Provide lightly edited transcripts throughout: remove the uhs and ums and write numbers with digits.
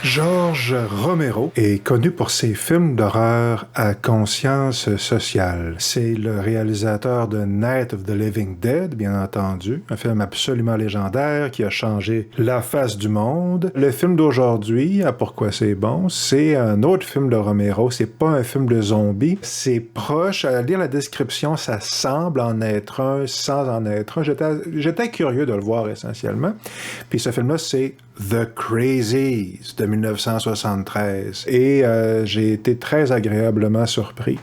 George Romero est connu pour ses films d'horreur à conscience sociale. C'est le réalisateur de Night of the Living Dead, bien entendu, un film absolument légendaire qui a changé la face du monde. Le film d'aujourd'hui, à Pourquoi c'est bon, c'est un autre film de Romero. C'est pas un film de zombies. C'est proche. À lire la description, ça semble en être un sans en être un. J'étais curieux de le voir essentiellement. Puis ce film-là, c'est The Crazies de 1973 et j'ai été très agréablement surpris.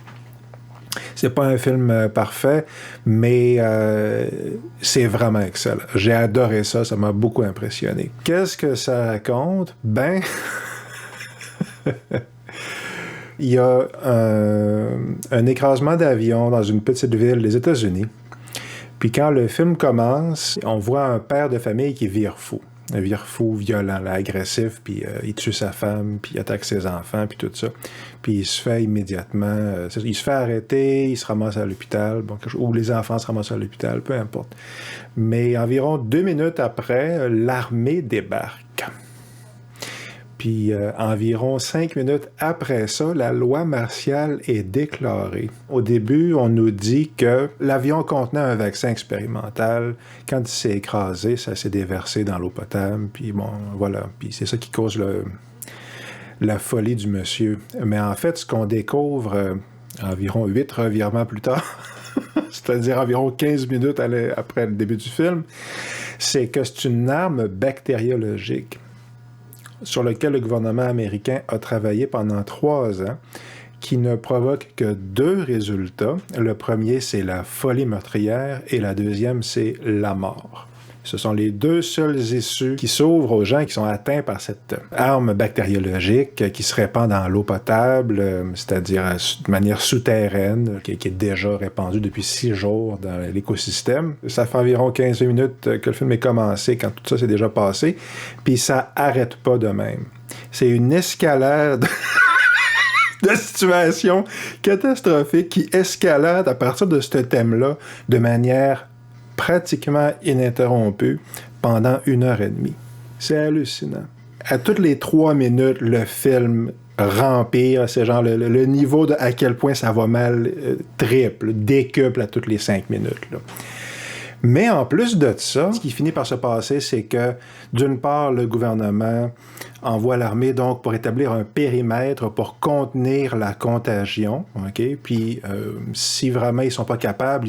C'est pas un film parfait, mais c'est vraiment excellent. J'ai adoré ça, ça m'a beaucoup impressionné. Qu'est-ce que ça raconte? Ben, il y a un écrasement d'avion dans une petite ville des États-Unis. Puis quand le film commence, on voit un père de famille qui vire fou. Un vire fou, violent, là, agressif, puis il tue sa femme, puis il attaque ses enfants, puis tout ça. Puis il se fait immédiatement... il se fait arrêter, il se ramasse à l'hôpital, bon, ou les enfants se ramassent à l'hôpital, peu importe. Mais environ 2 minutes après, l'armée débarque. Puis environ 5 minutes après ça, la loi martiale est déclarée. Au début, on nous dit que l'avion contenait un vaccin expérimental. Quand il s'est écrasé, ça s'est déversé dans l'eau potable. Puis bon, voilà. Puis c'est ça qui cause la folie du monsieur. Mais en fait, ce qu'on découvre environ 8 revirements plus tard, c'est-à-dire environ 15 minutes après le début du film, c'est que c'est une arme bactériologique sur lequel le gouvernement américain a travaillé pendant 3 ans, qui ne provoque que 2 résultats. Le premier, c'est la folie meurtrière, et la deuxième, c'est la mort. Ce sont les 2 seules issues qui s'ouvrent aux gens qui sont atteints par cette arme bactériologique qui se répand dans l'eau potable, c'est-à-dire de manière souterraine, qui est déjà répandue depuis 6 jours dans l'écosystème. Ça fait environ 15 minutes que le film est commencé, quand tout ça s'est déjà passé, puis ça arrête pas de même. C'est une escalade de situation catastrophique qui escalade à partir de ce thème-là de manière pratiquement ininterrompu pendant 1h30. C'est hallucinant. À toutes les 3 minutes, le film rempire, c'est genre le niveau de à quel point ça va mal triple, décuple à toutes les 5 minutes. Là. Mais en plus de ça, ce qui finit par se passer, c'est que, d'une part, le gouvernement envoie l'armée donc pour établir un périmètre pour contenir la contagion, ok? Puis si vraiment ils sont pas capables,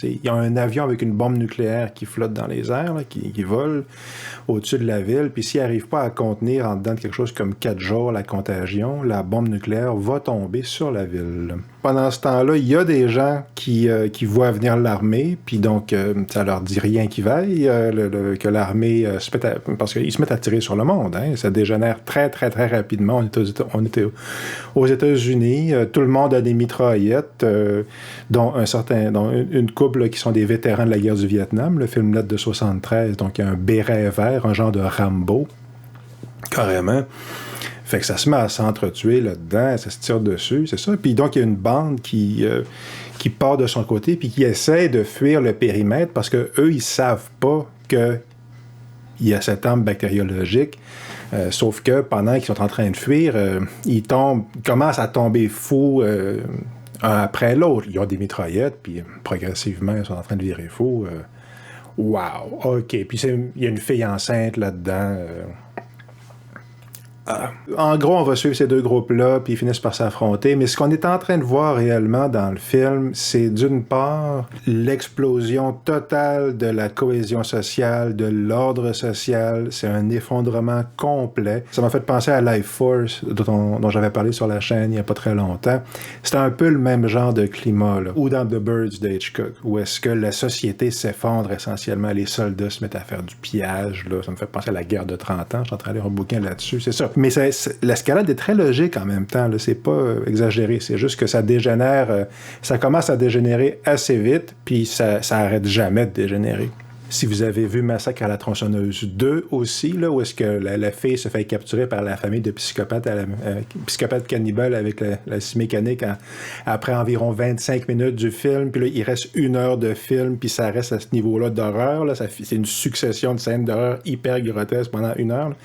il y a un avion avec une bombe nucléaire qui flotte dans les airs, là, qui vole au-dessus de la ville, puis s'ils n'arrivent pas à contenir en dedans de quelque chose comme 4 jours la contagion, la bombe nucléaire va tomber sur la ville. Pendant ce temps-là, il y a des gens qui voient venir l'armée, puis donc ça leur dit rien qui vaille, que l'armée se mette parce qu'ils se mettent à tirer sur le monde, hein, ça dégénère très, très, très rapidement. On était aux États-Unis, tout le monde a des mitraillettes, dont une couple là, qui sont des vétérans de la guerre du Vietnam, le film date de 73, donc il y a un béret vert, un genre de Rambo, carrément. Fait que ça se met à s'entretuer là-dedans, ça se tire dessus, c'est ça. Puis donc, il y a une bande qui part de son côté puis qui essaie de fuir le périmètre parce que eux ils savent pas qu'il y a cette arme bactériologique. Sauf que pendant qu'ils sont en train de fuir, ils commencent à tomber fous un après l'autre. Ils ont des mitraillettes, puis progressivement, ils sont en train de virer fous. Wow, OK. Puis il y a une fille enceinte là-dedans. En gros, on va suivre ces 2 groupes-là, puis ils finissent par s'affronter. Mais ce qu'on est en train de voir réellement dans le film, c'est d'une part l'explosion totale de la cohésion sociale, de l'ordre social. C'est un effondrement complet. Ça m'a fait penser à Life Force, dont j'avais parlé sur la chaîne il n'y a pas très longtemps. C'est un peu le même genre de climat, là. Ou dans The Birds d'Hitchcock, où est-ce que la société s'effondre essentiellement, les soldats se mettent à faire du pillage, là. Ça me fait penser à la guerre de 30 ans. Je suis en train de lire un bouquin là-dessus, c'est ça. Mais l'escalade est très logique en même temps, là. C'est pas exagéré, c'est juste que ça dégénère, ça commence à dégénérer assez vite, puis ça arrête jamais de dégénérer. Si vous avez vu Massacre à la tronçonneuse 2 aussi, là, où est-ce que la fille se fait capturer par la famille de psychopathes, psychopathes cannibales avec la scie mécanique après environ 25 minutes du film, puis là, il reste 1 heure de film, puis ça reste à ce niveau-là d'horreur, là, c'est une succession de scènes d'horreur hyper grotesques pendant 1 heure, là.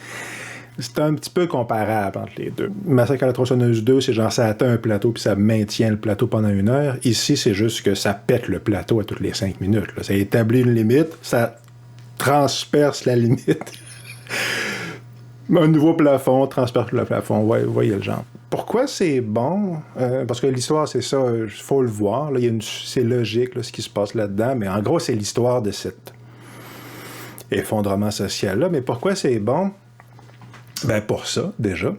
C'est un petit peu comparable entre les deux. Massacre à la tronçonneuse 2, c'est genre ça atteint un plateau puis ça maintient le plateau pendant 1 heure. Ici, c'est juste que ça pète le plateau à toutes les 5 minutes. Là. Ça établit une limite, ça transperce la limite. Un nouveau plafond, transperce le plafond. Ouais, voyez le genre. Pourquoi c'est bon? Parce que l'histoire, c'est ça, il faut le voir. Là, c'est logique là, ce qui se passe là-dedans, mais en gros, c'est l'histoire de cet effondrement social-là. Mais pourquoi c'est bon? Ben pour ça, déjà.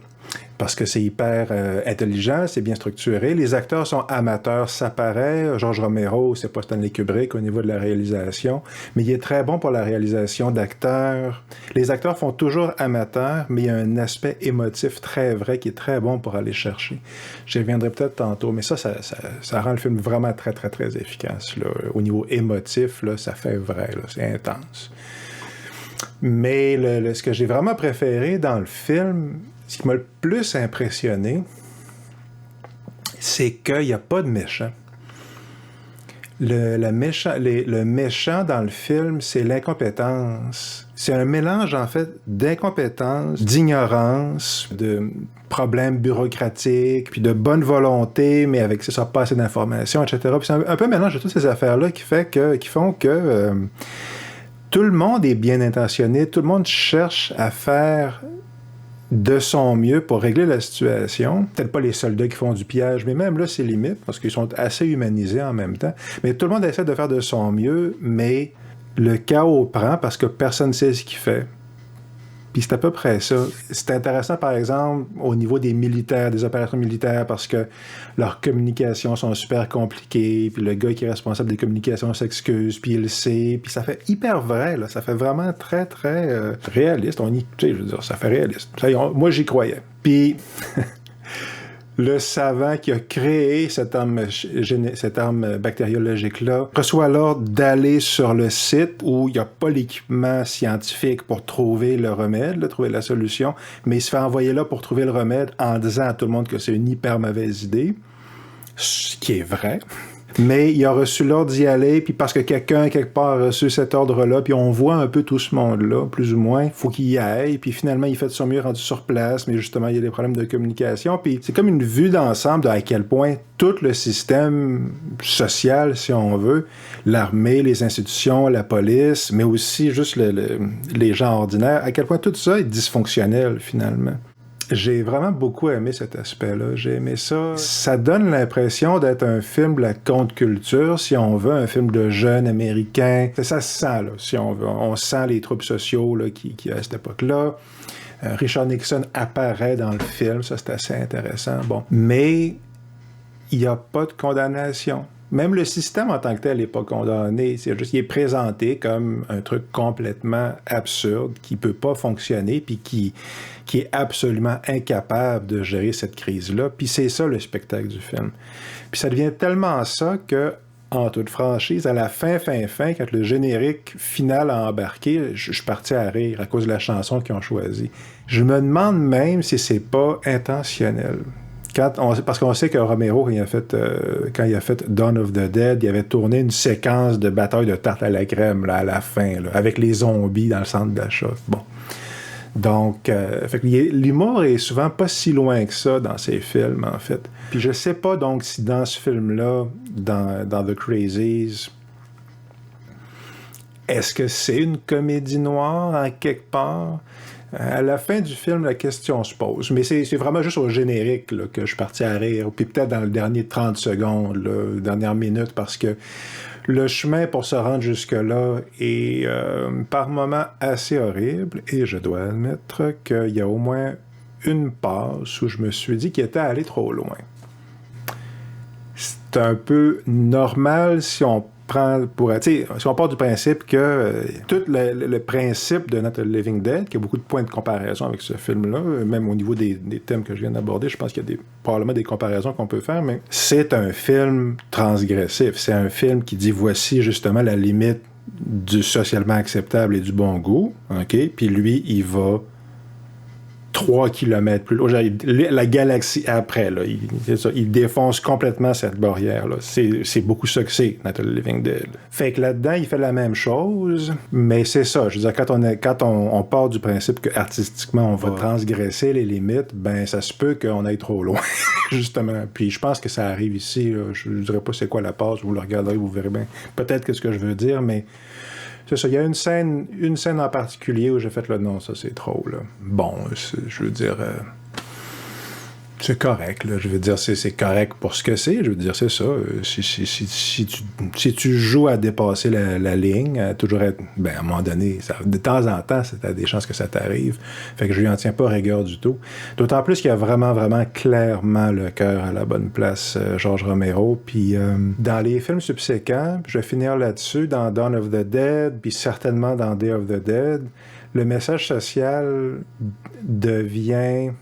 Parce que c'est hyper intelligent, c'est bien structuré. Les acteurs sont amateurs, ça paraît. George Romero, c'est pas Stanley Kubrick au niveau de la réalisation, mais il est très bon pour la réalisation d'acteurs. Les acteurs font toujours amateurs, mais il y a un aspect émotif très vrai qui est très bon pour aller chercher. J'y reviendrai peut-être tantôt, mais ça rend le film vraiment très, très, très efficace. Là. Au niveau émotif, là, ça fait vrai, là, c'est intense. Mais ce que j'ai vraiment préféré dans le film, ce qui m'a le plus impressionné, c'est qu'il n'y a pas de méchant. Le méchant dans le film, c'est l'incompétence. C'est un mélange, en fait, d'incompétence, d'ignorance, de problèmes bureaucratiques, puis de bonne volonté, mais avec ça, pas assez d'informations, etc. Puis c'est un peu un mélange de toutes ces affaires-là qui font que tout le monde est bien intentionné, tout le monde cherche à faire de son mieux pour régler la situation. Peut-être pas les soldats qui font du pillage, mais même là, c'est limite, parce qu'ils sont assez humanisés en même temps. Mais tout le monde essaie de faire de son mieux, mais le chaos prend parce que personne ne sait ce qu'il fait. Puis c'est à peu près ça. C'est intéressant, par exemple, au niveau des militaires, des opérations militaires, parce que leurs communications sont super compliquées, puis le gars qui est responsable des communications s'excuse, puis il le sait, puis ça fait hyper vrai, là. Ça fait vraiment très, très réaliste. Tu sais, je veux dire, ça fait réaliste. Moi, j'y croyais. Puis... le savant qui a créé cette arme bactériologique-là reçoit l'ordre d'aller sur le site où il n'y a pas l'équipement scientifique pour trouver le remède, là, trouver la solution, mais il se fait envoyer là pour trouver le remède en disant à tout le monde que c'est une hyper mauvaise idée, ce qui est vrai. Mais il a reçu l'ordre d'y aller, puis parce que quelqu'un, quelque part, a reçu cet ordre-là, puis on voit un peu tout ce monde-là, plus ou moins, il faut qu'il y aille, puis finalement, il fait de son mieux rendu sur place, mais justement, il y a des problèmes de communication, puis c'est comme une vue d'ensemble de à quel point tout le système social, si on veut, l'armée, les institutions, la police, mais aussi juste les gens ordinaires, à quel point tout ça est dysfonctionnel, finalement. J'ai vraiment beaucoup aimé cet aspect-là. J'ai aimé ça. Ça donne l'impression d'être un film de la contre-culture, si on veut, un film de jeunes américains. Ça se sent, là, si on veut. On sent les troubles sociaux là, qui à cette époque-là. Richard Nixon apparaît dans le film, ça c'est assez intéressant. Bon. Mais il n'y a pas de condamnation. Même le système en tant que tel n'est pas condamné. C'est juste qu'il est présenté comme un truc complètement absurde, qui ne peut pas fonctionner, puis qui est absolument incapable de gérer cette crise-là. Puis c'est ça le spectacle du film. Puis ça devient tellement ça que, en toute franchise, à la fin, quand le générique final a embarqué, je suis parti à rire à cause de la chanson qu'ils ont choisie. Je me demande même si c'est pas intentionnel. Parce qu'on sait que Romero, quand il a fait Dawn of the Dead, il avait tourné une séquence de bataille de tarte à la crème là, à la fin, là, avec les zombies dans le centre d'achat. Bon. Donc, fait que l'humour est souvent pas si loin que ça dans ces films, en fait. Puis je sais pas, donc, si dans ce film-là, dans The Crazies, est-ce que c'est une comédie noire, en quelque part? À la fin du film, la question se pose. Mais c'est vraiment juste au générique là, que je suis parti à rire. Puis peut-être dans le dernier 30 secondes, là, dernière minute, parce que le chemin pour se rendre jusque-là est par moments assez horrible. Et je dois admettre qu'il y a au moins une passe où je me suis dit qu'il était allé trop loin. C'est un peu normal si on si on part du principe que tout le principe de Not a Living Dead, qui a beaucoup de points de comparaison avec ce film-là, même au niveau des thèmes que je viens d'aborder, je pense qu'il y a probablement des comparaisons qu'on peut faire, mais c'est un film transgressif. C'est un film qui dit voici justement la limite du socialement acceptable et du bon goût, OK? Puis lui, il va 3 kilomètres plus loin. La galaxie après, là, il défonce complètement cette barrière-là. C'est beaucoup ça que c'est, Night of the Living Dead. Fait que là-dedans, il fait la même chose, mais c'est ça. Je veux dire, quand on part du principe que artistiquement, on va transgresser les limites, ben ça se peut qu'on aille trop loin, justement. Puis je pense que ça arrive ici. Là. Je ne dirais pas c'est quoi la passe, vous le regarderez, vous verrez bien peut-être que ce que je veux dire, mais c'est ça. Il y a une scène en particulier où j'ai fait le non, ça c'est trop, là. Bon, je veux dire... c'est correct, là. Je veux dire, c'est correct pour ce que c'est. Je veux dire, c'est ça. Si tu joues à dépasser la ligne, à toujours être... Ben, à un moment donné, de temps en temps, t'as des chances que ça t'arrive. Fait que je lui en tiens pas rigueur du tout. D'autant plus qu'il y a vraiment, vraiment clairement le cœur à la bonne place, George Romero. Puis dans les films subséquents, je vais finir là-dessus, dans Dawn of the Dead, puis certainement dans Day of the Dead, le message social devient...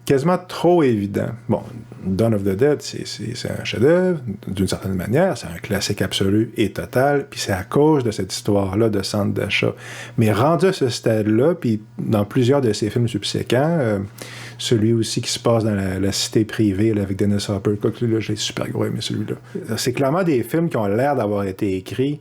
quasiment trop évident. Bon, Dawn of the Dead, c'est un chef-d'œuvre, d'une certaine manière, c'est un classique absolu et total, puis c'est à cause de cette histoire-là de centre d'achat. Mais rendu à ce stade-là, puis dans plusieurs de ses films subséquents, celui aussi qui se passe dans la cité privée là, avec Dennis Hopper, quoi que là, j'ai super gros aimé celui-là. C'est clairement des films qui ont l'air d'avoir été écrits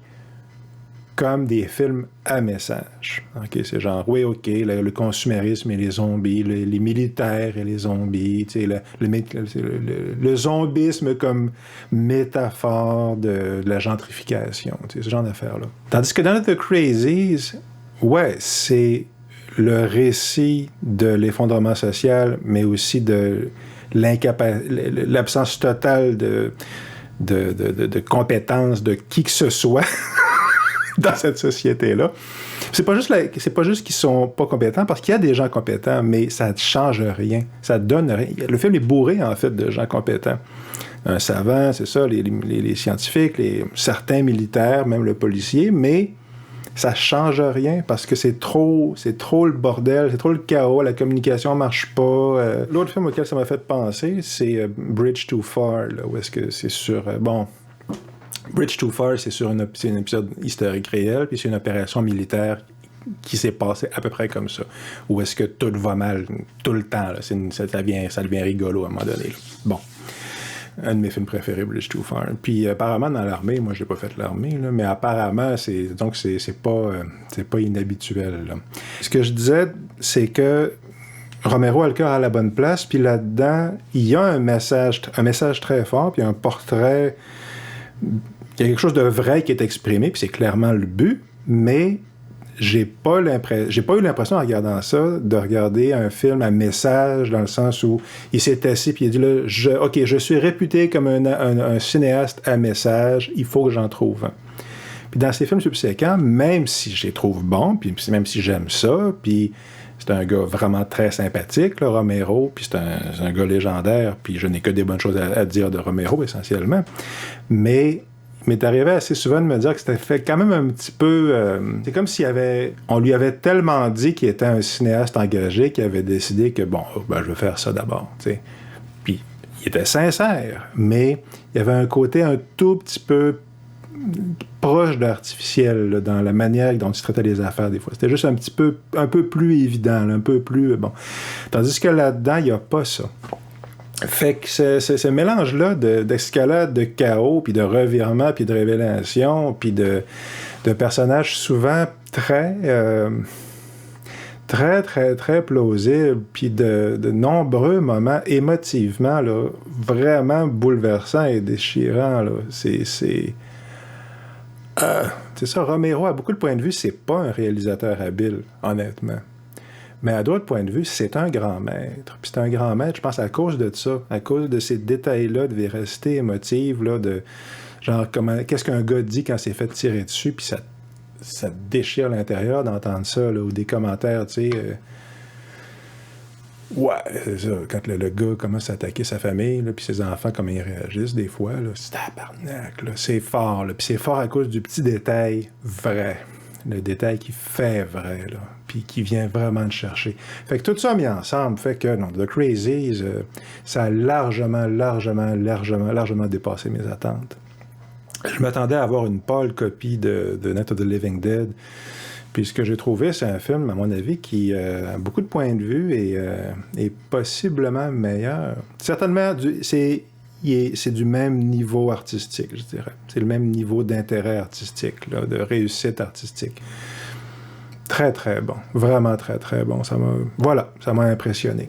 comme des films à message. Okay, c'est genre, oui, OK, le consumérisme et les zombies, les militaires et les zombies, le zombisme comme métaphore de la gentrification, ce genre d'affaires-là. Tandis que dans The Crazies, ouais, c'est le récit de l'effondrement social, mais aussi de l'absence totale de compétences de qui que ce soit dans cette société-là. C'est pas juste qu'ils sont pas compétents, parce qu'il y a des gens compétents, mais ça ne change rien. Ça donne rien. Le film est bourré, en fait, de gens compétents. Un savant, c'est ça, les scientifiques, certains militaires, même le policier, mais ça change rien parce que c'est trop le bordel, c'est trop le chaos, la communication marche pas. L'autre film auquel ça m'a fait penser, c'est Bridge Too Far, là, où est-ce que c'est sur... Bridge Too Far, c'est un épisode historique réel, puis c'est une opération militaire qui s'est passée à peu près comme ça. Où est-ce que tout va mal tout le temps. Là. Ça devient rigolo à un moment donné. Là. Bon. Un de mes films préférés, Bridge Too Far. Puis apparemment, dans l'armée, moi, j'ai pas fait l'armée, là, mais apparemment, c'est pas inhabituel. Là. Ce que je disais, c'est que Romero a le cœur à la bonne place, puis là-dedans, il y a un message très fort, puis un portrait... Il y a quelque chose de vrai qui est exprimé, puis c'est clairement le but, mais j'ai pas eu l'impression en regardant ça de regarder un film à message, dans le sens où il s'est assis puis il a dit là, je suis réputé comme un cinéaste à message, il faut que j'en trouve un. Puis dans ces films subséquents, même si je les trouve bons, puis même si j'aime ça, puis c'est un gars vraiment très sympathique, là, Romero, puis c'est un gars légendaire, puis je n'ai que des bonnes choses à dire de Romero, essentiellement. Mais il m'est arrivé assez souvent de me dire que c'était fait quand même un petit peu... c'est comme on lui avait tellement dit qu'il était un cinéaste engagé qu'il avait décidé que, je vais faire ça d'abord, tu sais. Puis il était sincère, mais il y avait un côté un tout petit peu proche d'artificiel là, dans la manière dont il traitait les affaires des fois. C'était juste un peu plus évident, là, un peu plus... Tandis que là-dedans, il n'y a pas ça. Fait que ce mélange-là d'escalade, de chaos, puis de revirement, puis de révélation, puis de personnages souvent très, très, très plausibles, puis de nombreux moments émotivement là, vraiment bouleversants et déchirants. Là. C'est ça, Romero, à beaucoup de points de vue, c'est pas un réalisateur habile, honnêtement. Mais à d'autres points de vue, c'est un grand maître. Puis c'est un grand maître, je pense, à cause de ça, à cause de ces détails-là de véracité émotive, là, de genre, qu'est-ce qu'un gars dit quand c'est fait tirer dessus, puis ça déchire l'intérieur d'entendre ça, là, ou des commentaires, tu sais... Ouais, c'est ça. Quand le gars commence à attaquer sa famille, là, puis ses enfants, comment ils réagissent des fois, là, c'est tabarnak, là, c'est fort, là, puis c'est fort à cause du petit détail vrai. Le détail qui fait vrai, là, puis qui vient vraiment te chercher. Fait que tout ça mis ensemble fait que, non, The Crazies, ça a largement dépassé mes attentes. Je m'attendais à avoir une pâle copie de Night of the Living Dead, Puis ce que j'ai trouvé, c'est un film, à mon avis, qui a beaucoup de points de vue et est possiblement meilleur. Certainement, c'est du même niveau artistique, je dirais. C'est le même niveau d'intérêt artistique, là, de réussite artistique. Très, très bon. Vraiment très, très bon. Ça m'a impressionné.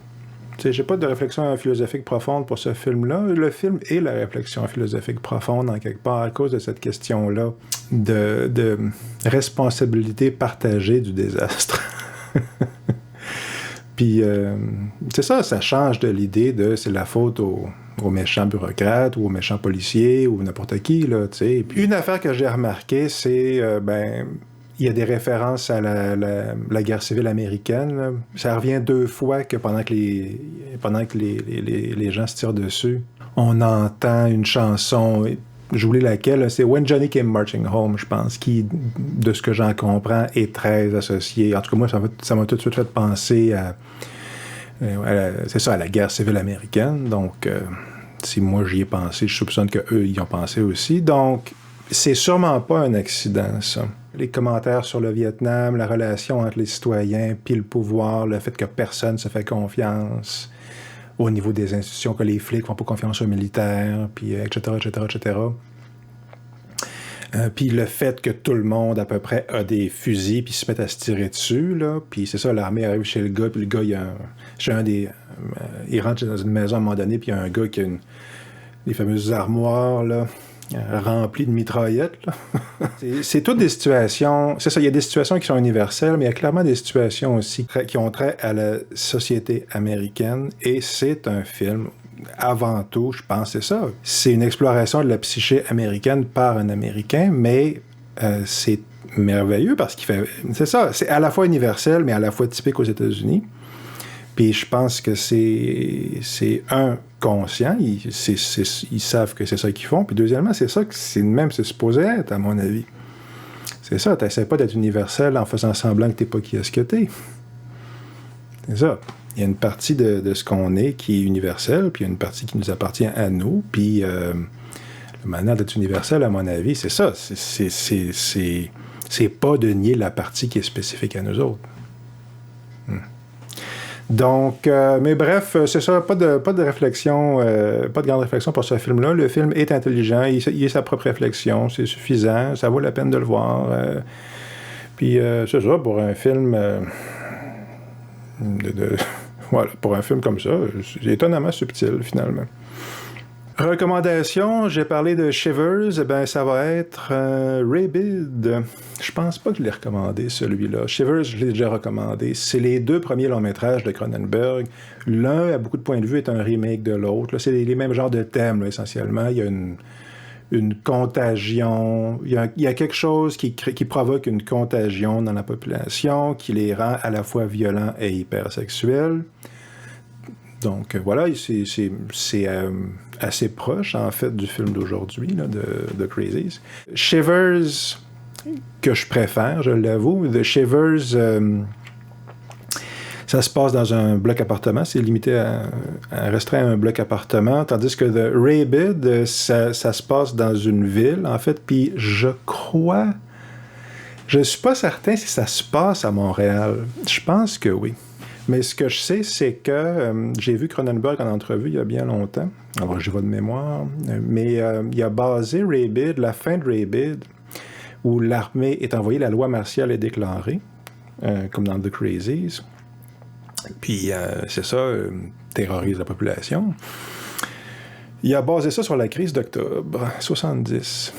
Tu sais, j'ai pas de réflexion philosophique profonde pour ce film-là. Le film est la réflexion philosophique profonde, en quelque part, à cause de cette question-là de responsabilité partagée du désastre. Puis, c'est ça change de l'idée de c'est la faute aux méchants bureaucrates ou aux méchants policiers ou n'importe qui, là, tu sais. Puis une affaire que j'ai remarquée, c'est, il y a des références à la guerre civile américaine. Là. Ça revient 2 fois que pendant que les gens se tirent dessus, on entend une chanson, j'oublie laquelle, c'est When Johnny Came Marching Home, je pense, qui, de ce que j'en comprends, est très associé. En tout cas, moi, ça m'a tout de suite fait penser à la guerre civile américaine. Donc, si moi j'y ai pensé, je soupçonne qu'eux y ont pensé aussi. Donc, c'est sûrement pas un accident, ça. Les commentaires sur le Vietnam, la relation entre les citoyens, puis le pouvoir, le fait que personne se fait confiance au niveau des institutions, que les flics font pas confiance aux militaires, puis etc., etc., etc. Puis le fait que tout le monde, à peu près, a des fusils, puis se met à se tirer dessus, là. Puis c'est ça, l'armée arrive chez le gars, puis le gars, il rentre dans une maison à un moment donné, puis il y a un gars qui a des fameuses armoires, là, remplies de mitraillettes, là. c'est toutes des situations... C'est ça, il y a des situations qui sont universelles, mais il y a clairement des situations aussi qui ont trait à la société américaine, et c'est un film... Avant tout, je pense, c'est ça. C'est une exploration de la psyché américaine par un Américain, mais c'est merveilleux parce qu'il fait... C'est ça, c'est à la fois universel, mais à la fois typique aux États-Unis. Puis je pense que c'est conscient, ils savent que c'est ça qu'ils font. Puis deuxièmement, c'est ça que c'est supposé être, à mon avis. C'est ça, t'essaies pas d'être universel en faisant semblant que t'es pas qui est-ce que t'es. C'est ça. Il y a une partie de ce qu'on est qui est universelle, puis il y a une partie qui nous appartient à nous, puis la manière d'être universel, à mon avis, c'est ça. C'est pas de nier la partie qui est spécifique à nous autres. Donc, mais bref, c'est ça, pas de réflexion, pas de grande réflexion pour ce film-là. Le film est intelligent, il a sa propre réflexion, c'est suffisant, ça vaut la peine de le voir. Puis, c'est ça, pour un film... Voilà, pour un film comme ça, c'est étonnamment subtil, finalement. Recommandation, j'ai parlé de Shivers, ben ça va être Rabid. Je pense pas que je l'ai recommandé, celui-là. Shivers, je l'ai déjà recommandé. C'est les 2 premiers longs métrages de Cronenberg. L'un, à beaucoup de points de vue, est un remake de l'autre. Là, c'est les mêmes genres de thèmes, là, essentiellement. Il y a une contagion, il y a quelque chose qui provoque une contagion dans la population, qui les rend à la fois violents et hypersexuels. Donc voilà, c'est assez proche, en fait, du film d'aujourd'hui, là, de Crazies. Shivers, que je préfère, je l'avoue. The Shivers, ça se passe dans un bloc appartement, c'est limité à restreint à un bloc appartement, tandis que The Rabid, ça se passe dans une ville, en fait, puis je suis pas certain si ça se passe à Montréal. Je pense que oui. Mais ce que je sais, c'est que j'ai vu Cronenberg en entrevue il y a bien longtemps. Alors, j'ai pas de mémoire. Mais il a basé Rabid, la fin de Rabid, où l'armée est envoyée, la loi martiale est déclarée, comme dans The Crazies. Puis, c'est ça, terrorise la population. Il a basé ça sur la crise d'octobre 70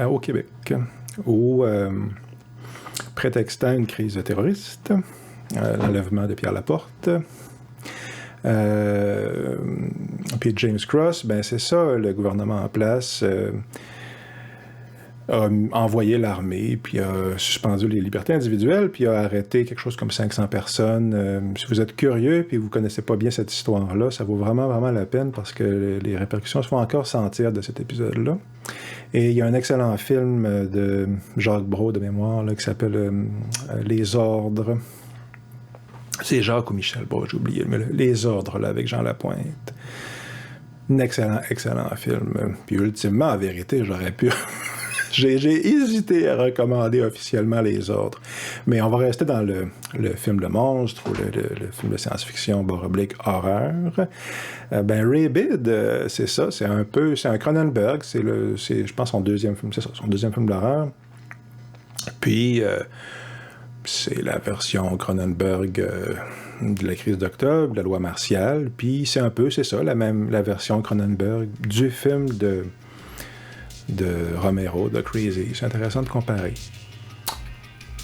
au Québec, où, prétextant une crise terroriste, l'enlèvement de Pierre Laporte, puis James Cross, ben c'est ça, le gouvernement en place a envoyé l'armée, puis a suspendu les libertés individuelles, puis a arrêté quelque chose comme 500 personnes. Si vous êtes curieux, puis vous connaissez pas bien cette histoire-là, ça vaut vraiment, vraiment la peine, parce que les répercussions se font encore sentir de cet épisode-là. Et il y a un excellent film de Jacques Brault, de mémoire, là, qui s'appelle Les Ordres. C'est Jacques ou Michel Brault, j'ai oublié, mais Les Ordres, là, avec Jean Lapointe. Un excellent, excellent film. Puis ultimement, en vérité, j'aurais pu J'ai hésité à recommander officiellement les autres. Mais on va rester dans le film de monstre ou le film de science-fiction /horreur. Rabid, c'est ça. C'est un Cronenberg. C'est je pense, son deuxième film. C'est ça, son deuxième film d'horreur. Puis, c'est la version Cronenberg de la crise d'octobre, de la loi martiale. Puis, c'est ça, la version Cronenberg du film de Romero, The Crazies. C'est intéressant de comparer.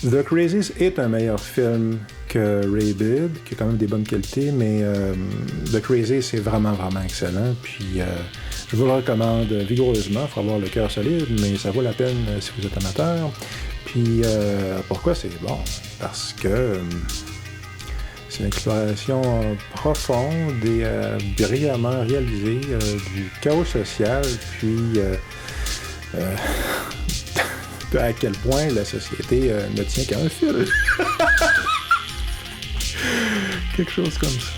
The Crazies est un meilleur film que Rabid, qui a quand même des bonnes qualités, mais The Crazies, c'est vraiment, vraiment excellent. Puis je vous le recommande vigoureusement. Il faut avoir le cœur solide, mais ça vaut la peine si vous êtes amateur. Puis pourquoi c'est bon? Parce que c'est une exploration profonde et brillamment réalisée du chaos social, puis à quel point la société ne tient qu'à un fil. Quelque chose comme ça.